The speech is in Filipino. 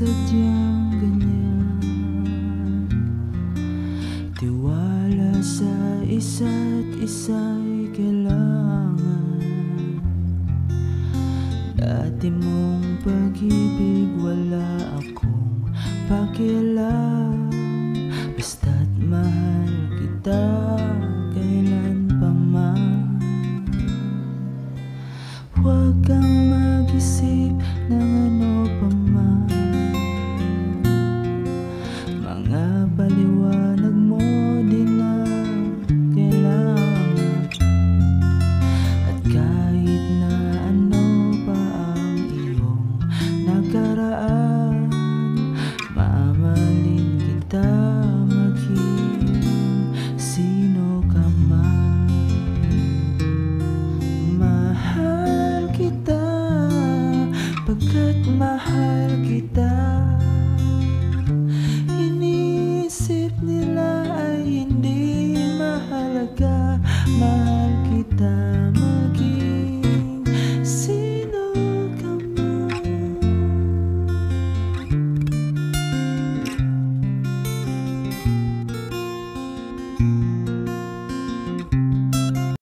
sadyang ganyan. Tiwala sa isa't isa'y kailangan. Dati mong pag-ibig wala akong pakialam, basta't mahal kita.